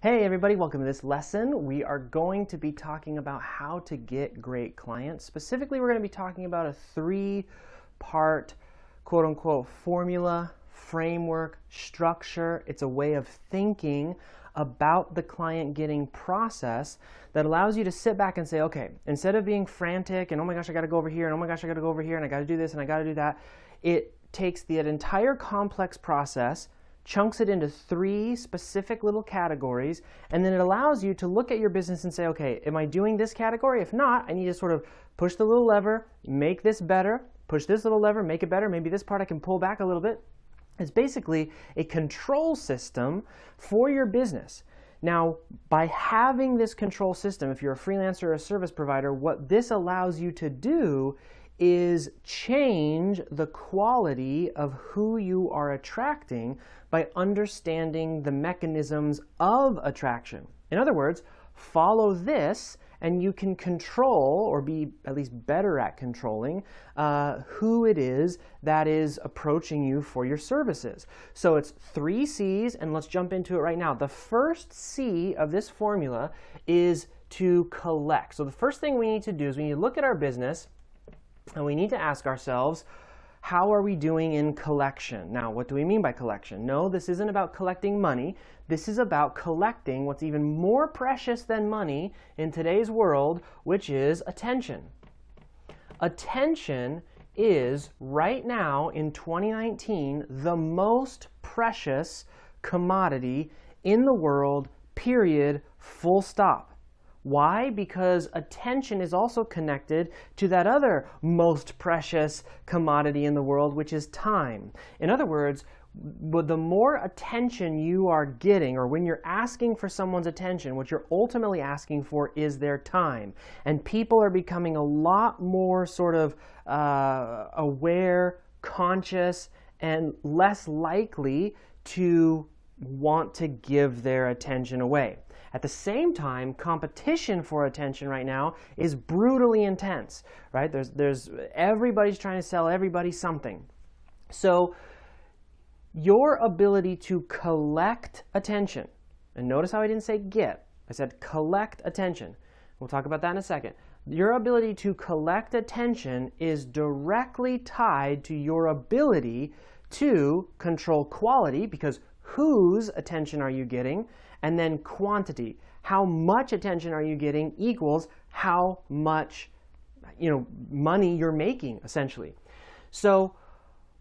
Hey everybody, welcome to this lesson. We are going to be talking about how to get great clients. Specifically, we're going to be talking about a three-part quote-unquote formula, framework, structure. It's a way of thinking about the client getting process that allows you to sit back and say, okay, instead of being frantic and oh my gosh, I got to go over here and oh my gosh, I got to go over here and I got to do this and I got to do that, it takes the entire complex process, chunks it into three specific little categories, and then it allows you to look at your business and say, okay, am I doing this category? If not, I need to sort of push the little lever, make this better, push this little lever, make it better. Maybe this part I can pull back a little bit. It's basically a control system for your business. Now, by having this control system, if you're a freelancer or a service provider, what this allows you to do is change the quality of who you are attracting by understanding the mechanisms of attraction. In other words, follow this and you can control, or be at least better at controlling, who it is that is approaching you for your services. So it's 3 C's, and let's jump into it right now. The first C of this formula is to collect. So the first thing we need to do is we need to look at our business and we need to ask ourselves, how are we doing in collection? Now, what do we mean by collection? No, this isn't about collecting money. This is about collecting what's even more precious than money in today's world, which is attention. Attention is, right now in 2019, the most precious commodity in the world, period, full stop. Why? Because attention is also connected to that other most precious commodity in the world, which is time. In other words, the more attention you are getting, or when you're asking for someone's attention, what you're ultimately asking for is their time. And people are becoming a lot more sort of aware, conscious, and less likely to want to give their attention away. At the same time, competition for attention right now is brutally intense, right? Everybody's trying to sell everybody something. So your ability to collect attention, and notice how I didn't say get, I said collect attention. We'll talk about that in a second. Your ability to collect attention is directly tied to your ability to control quality, because whose attention are you getting? And then quantity. How much attention are you getting equals how much money you're making, essentially. So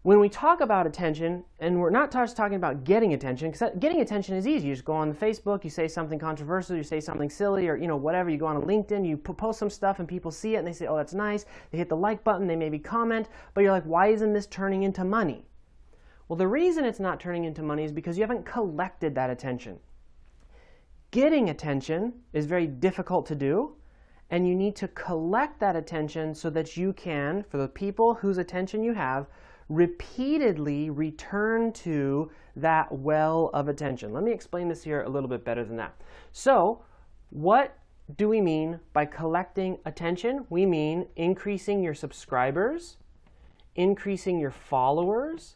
when we talk about attention, and we're not just talking about getting attention, because getting attention is easy. You just go on Facebook, you say something controversial, you say something silly, or whatever. You go on LinkedIn, you post some stuff and people see it and they say, oh, that's nice. They hit the like button, they maybe comment, but you're like, why isn't this turning into money? Well, the reason it's not turning into money is because you haven't collected that attention. Getting attention is very difficult to do, and you need to collect that attention so that you can, for the people whose attention you have, repeatedly return to that well of attention. Let me explain this here a little bit better than that. So, what do we mean by collecting attention? We mean increasing your subscribers, increasing your followers,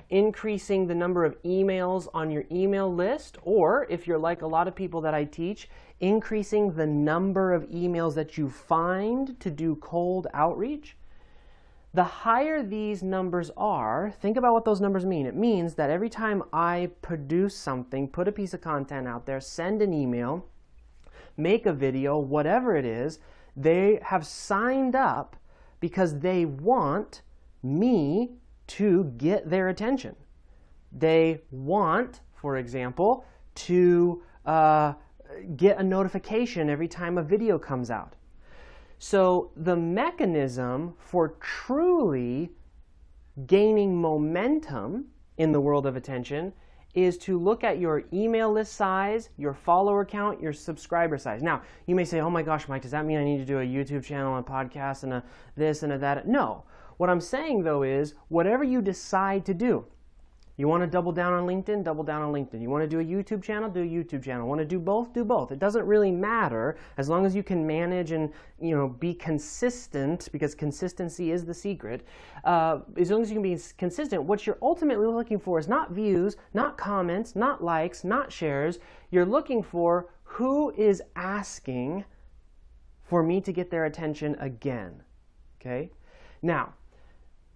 increasing the number of emails on your email list, or if you're like a lot of people that I teach, increasing the number of emails that you find to do cold outreach. The higher these numbers are, think about what those numbers mean. It means that every time I produce something, put a piece of content out there, send an email, make a video, whatever it is, they have signed up because they want me to get their attention. They want, for example, to get a notification every time a video comes out. So the mechanism for truly gaining momentum in the world of attention is to look at your email list size, your follower count, your subscriber size. Now, you may say, oh my gosh, Mike, does that mean I need to do a YouTube channel, a podcast, and a this and a that? No. What I'm saying, though, is whatever you decide to do, You want to double down on LinkedIn? Double down on LinkedIn. You want to do a YouTube channel? Do a YouTube channel. Want to do both? Do both. It doesn't really matter as long as you can manage and be consistent, because consistency is the secret. As long as you can be consistent, what you're ultimately looking for is not views, not comments, not likes, not shares. You're looking for who is asking for me to get their attention again. Okay? Now,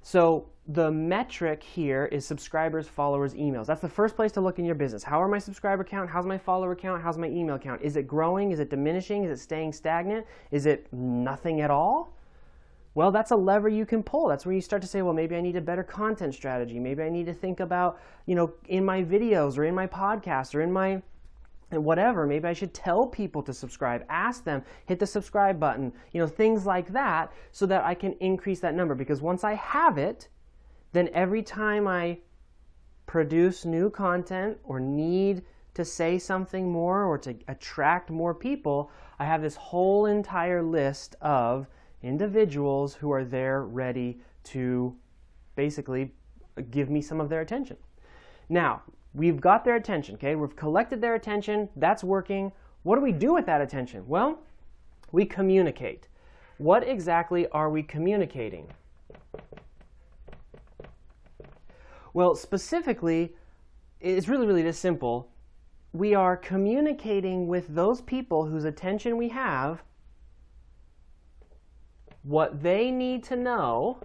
so the metric here is subscribers, followers, emails. That's the first place to look in your business. How are my subscriber count? How's my follower count? How's my email count? Is it growing? Is it diminishing? Is it staying stagnant? Is it nothing at all? Well, that's a lever you can pull. That's where you start to say, well, maybe I need a better content strategy. Maybe I need to think about, in my videos or in my podcast or in my whatever, maybe I should tell people to subscribe, ask them, hit the subscribe button, things like that, so that I can increase that number. Because once I have it, then every time I produce new content or need to say something more or to attract more people, I have this whole entire list of individuals who are there ready to basically give me some of their attention. Now, we've got their attention, okay? We've collected their attention. That's working. What do we do with that attention? Well, we communicate. What exactly are we communicating? Well, specifically, it's really, really this simple. We are communicating with those people whose attention we have what they need to know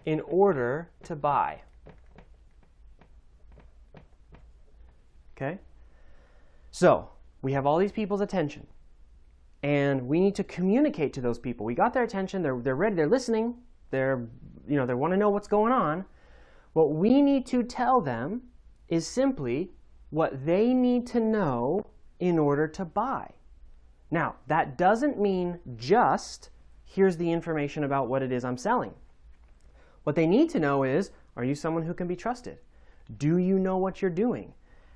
in order to buy. Okay? So, we have all these people's attention, and we need to communicate to those people. We got their attention, they're ready, they're listening, they want to know what's going on. What we need to tell them is simply what they need to know in order to buy. Now, that doesn't mean just, here's the information about what it is I'm selling. What they need to know is, are you someone who can be trusted? Do you know what you're doing?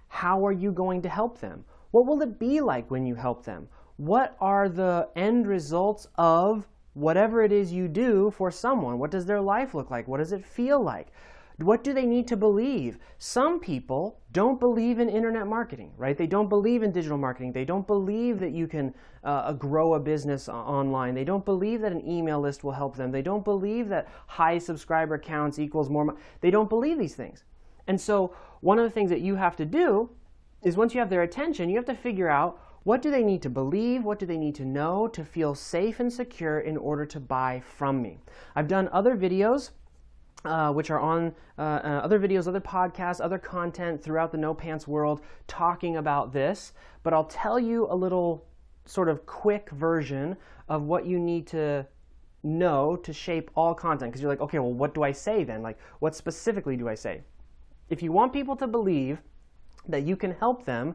How are you going to help them? What will it be like when you help them? What are the end results of whatever it is you do for someone? What does their life look like? What does it feel like? What do they need to believe? Some people don't believe in internet marketing, right? They don't believe in digital marketing. They don't believe that you can grow a business online. They don't believe that an email list will help them. They don't believe that high subscriber counts equals more money. They don't believe these things. And so one of the things that you have to do is, once you have their attention, you have to figure out, what do they need to believe? What do they need to know to feel safe and secure in order to buy from me? I've done other videos which are on other videos, other podcasts, other content throughout the No Pants world talking about this, but I'll tell you a little sort of quick version of what you need to know to shape all content, because you're like, okay, well, what do I say then? Like, what specifically do I say? If you want people to believe that you can help them,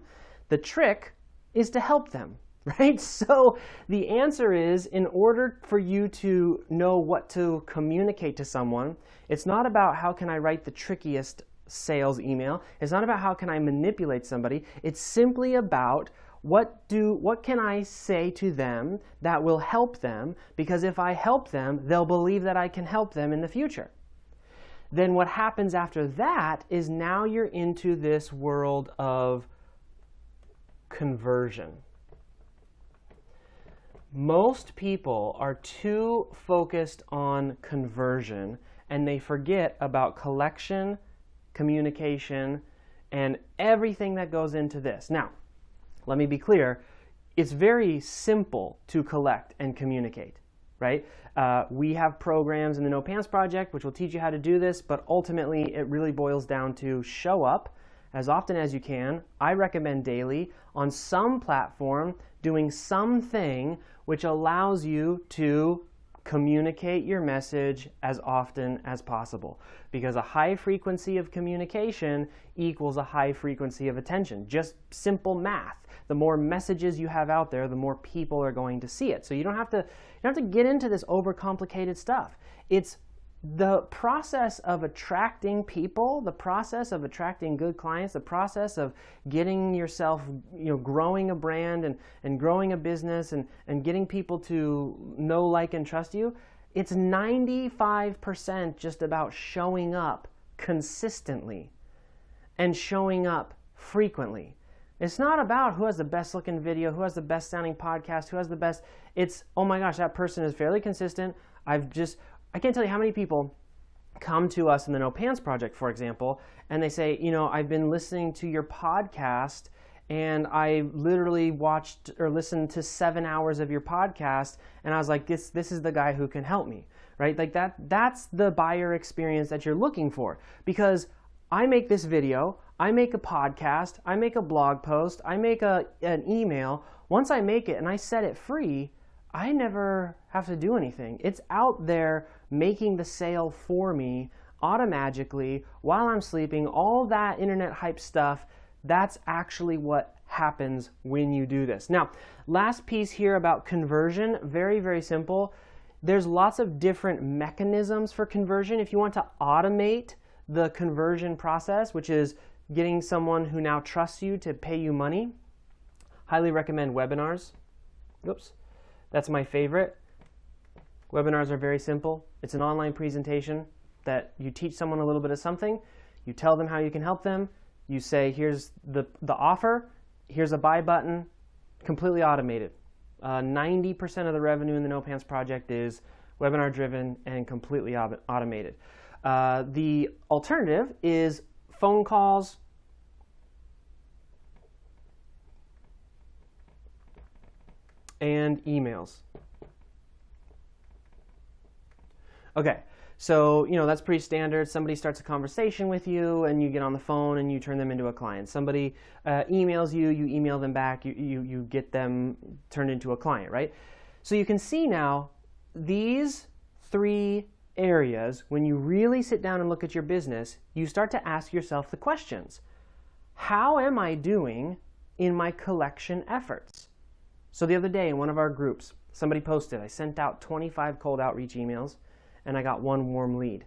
the trick is to help them. Right? So the answer is, in order for you to know what to communicate to someone, it's not about how can I write the trickiest sales email. It's not about how can I manipulate somebody. It's simply about what can I say to them that will help them, because if I help them, they'll believe that I can help them in the future. Then what happens after that is, now you're into this world of conversion. Most people are too focused on conversion, and they forget about collection, communication, and everything that goes into this. Now, let me be clear. It's very simple to collect and communicate, right? We have programs in the No Pants Project which will teach you how to do this, but ultimately it really boils down to show up as often as you can. I recommend daily on some platform doing something which allows you to communicate your message as often as possible, because a high frequency of communication equals a high frequency of attention. Just simple math. The more messages you have out there, the more people are going to see it. So you don't have to get into this overcomplicated stuff. It's the process of attracting people, the process of attracting good clients, the process of getting yourself, growing a brand and growing a business and getting people to know, like, and trust you. It's 95% just about showing up consistently and showing up frequently. It's not about who has the best looking video, who has the best sounding podcast, who has the best. It's, oh my gosh, that person is fairly consistent. I can't tell you how many people come to us in the No Pants Project, for example, and they say, I've been listening to your podcast and I literally watched or listened to 7 hours of your podcast, and I was like, this is the guy who can help me, right? Like that's the buyer experience that you're looking for, because I make this video, I make a podcast, I make a blog post, I make an email. Once I make it and I set it free, I never have to do anything. It's out there making the sale for me automatically while I'm sleeping. All that internet hype stuff, that's actually what happens when you do this. Now, last piece here about conversion, very, very simple. There's lots of different mechanisms for conversion. If you want to automate the conversion process, which is getting someone who now trusts you to pay you money, highly recommend webinars. Oops, that's my favorite. Webinars are very simple. It's an online presentation that you teach someone a little bit of something, you tell them how you can help them, you say, here's the offer, here's a buy button, completely automated. 90% of the revenue in the No Pants Project is webinar driven and completely automated. The alternative is phone calls, and emails. Okay, so that's pretty standard. Somebody starts a conversation with you and you get on the phone and you turn them into a client. Somebody emails you, you email them back, you get them turned into a client, right? So you can see now these 3 areas, when you really sit down and look at your business, you start to ask yourself the questions. How am I doing in my collection efforts? So the other day in one of our groups, somebody posted, I sent out 25 cold outreach emails and I got 1 warm lead.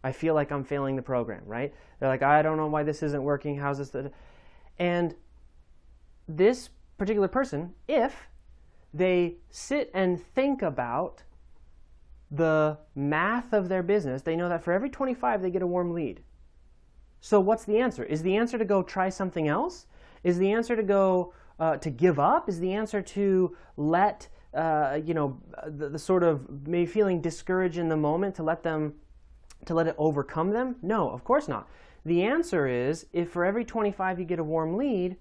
I feel like I'm failing the program, right? They're like, I don't know why this isn't working. How's this? And this particular person, if they sit and think about the math of their business, they know that for every 25 they get a warm lead. So what's the answer? Is the answer to go try something else? Is the answer to go to give up? Is the answer to let the sort of maybe feeling discouraged in the moment to let it overcome them? No, of course not. The answer is, if for every 25 you get a warm lead,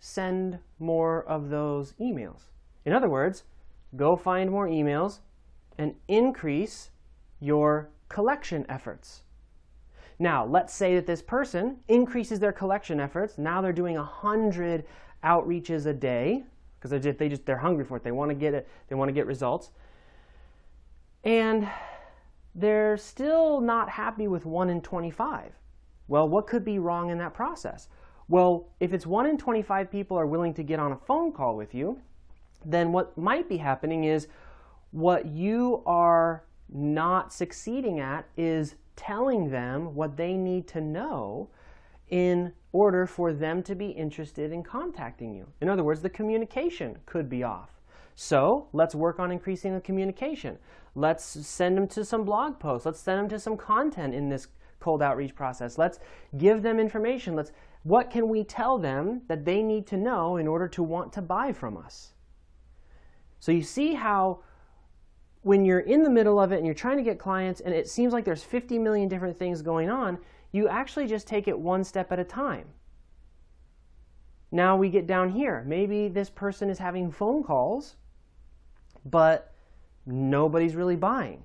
send more of those emails. In other words, go find more emails and increase your collection efforts. Now, let's say that this person increases their collection efforts. Now they're doing 100 outreaches a day because they're hungry for it. They want to get it. They want to get results. And they're still not happy with 1 in 25. Well, what could be wrong in that process? Well, if it's 1 in 25 people are willing to get on a phone call with you, then what might be happening is what you are not succeeding at is telling them what they need to know in order for them to be interested in contacting you. In other words, the communication could be off. So let's work on increasing the communication. Let's send them to some blog posts. Let's send them to some content in this cold outreach process. Let's give them information. What can we tell them that they need to know in order to want to buy from us? So you see how when you're in the middle of it and you're trying to get clients and it seems like there's 50 million different things going on, you actually just take it one step at a time. Now we get down here. Maybe this person is having phone calls, but nobody's really buying.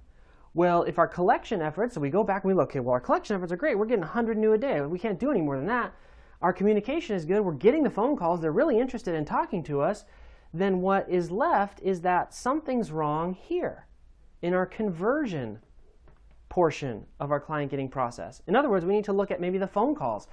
Well, if our collection efforts, so we go back and we look, okay, well, our collection efforts are great. We're getting 100 new a day. We can't do any more than that. Our communication is good. We're getting the phone calls. They're really interested in talking to us. Then what is left is that something's wrong here in our conversion portion of our client getting process. In other words, we need to look at maybe the phone calls.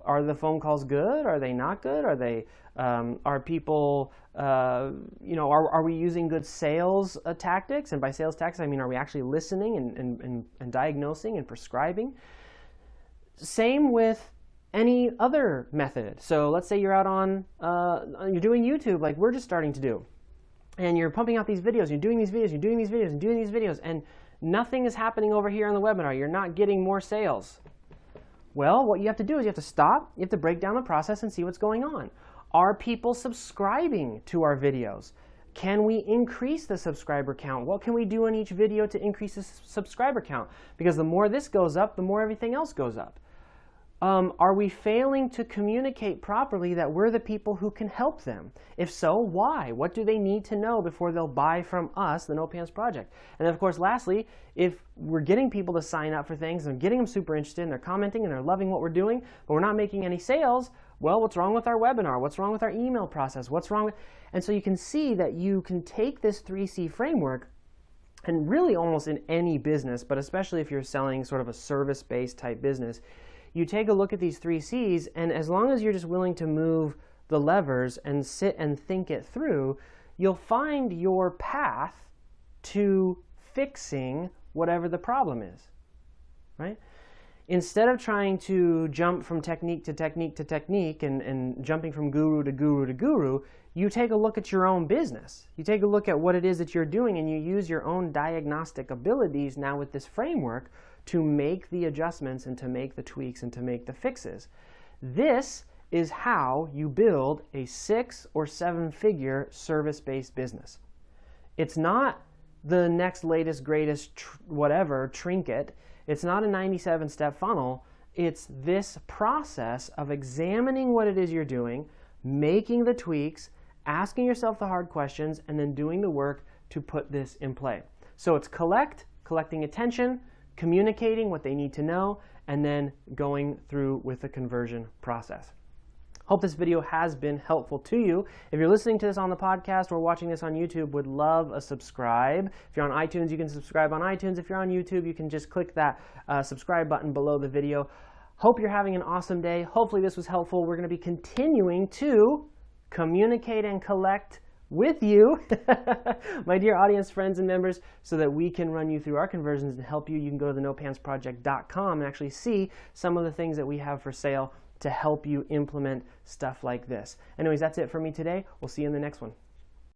Are the phone calls good? Are they not good? Are they? Are people? Are we using good sales tactics? And by sales tactics, I mean, are we actually listening and diagnosing and prescribing? Same with any other method. So let's say you're out on, you're doing YouTube like we're just starting to do. and you're pumping out these videos, you're doing these videos, you're doing these videos, and doing these videos, and nothing is happening over here on the webinar. You're not getting more sales. Well, what you have to do is you have to stop, you have to break down the process and see what's going on. Are people subscribing to our videos? Can we increase the subscriber count? What can we do in each video to increase the subscriber count? Because the more this goes up, the more everything else goes up. Are we failing to communicate properly that we're the people who can help them? If so, why? What do they need to know before they'll buy from us, the No Pants Project? And then, of course, lastly, if we're getting people to sign up for things and getting them super interested and they're commenting and they're loving what we're doing, but we're not making any sales, well, what's wrong with our webinar? What's wrong with our email process? What's wrong with... And so you can see that you can take this 3C framework, and really almost in any business, but especially if you're selling sort of a service-based type business, you take a look at these 3 C's, and as long as you're just willing to move the levers and sit and think it through, you'll find your path to fixing whatever the problem is, right? Instead of trying to jump from technique to technique to technique and jumping from guru to guru to guru, you take a look at your own business. You take a look at what it is that you're doing, and you use your own diagnostic abilities now with this framework to make the adjustments and to make the tweaks and to make the fixes. This is how you build a 6 or 7 figure service-based business. It's not the next latest greatest whatever trinket. It's not a 97-step funnel. It's this process of examining what it is you're doing, making the tweaks, asking yourself the hard questions, and then doing the work to put this in play. So it's collecting attention, communicating what they need to know, and then going through with the conversion process. Hope this video has been helpful to you. If you're listening to this on the podcast or watching this on YouTube, would love a subscribe. If you're on iTunes, you can subscribe on iTunes. If you're on YouTube, you can just click that subscribe button below the video. Hope you're having an awesome day. Hopefully this was helpful. We're going to be continuing to communicate and collect with you, my dear audience, friends, and members, so that we can run you through our conversions and help you. You can go to the nopantsproject.com and actually see some of the things that we have for sale to help you implement stuff like this. Anyways, that's it for me today. We'll see you in the next one.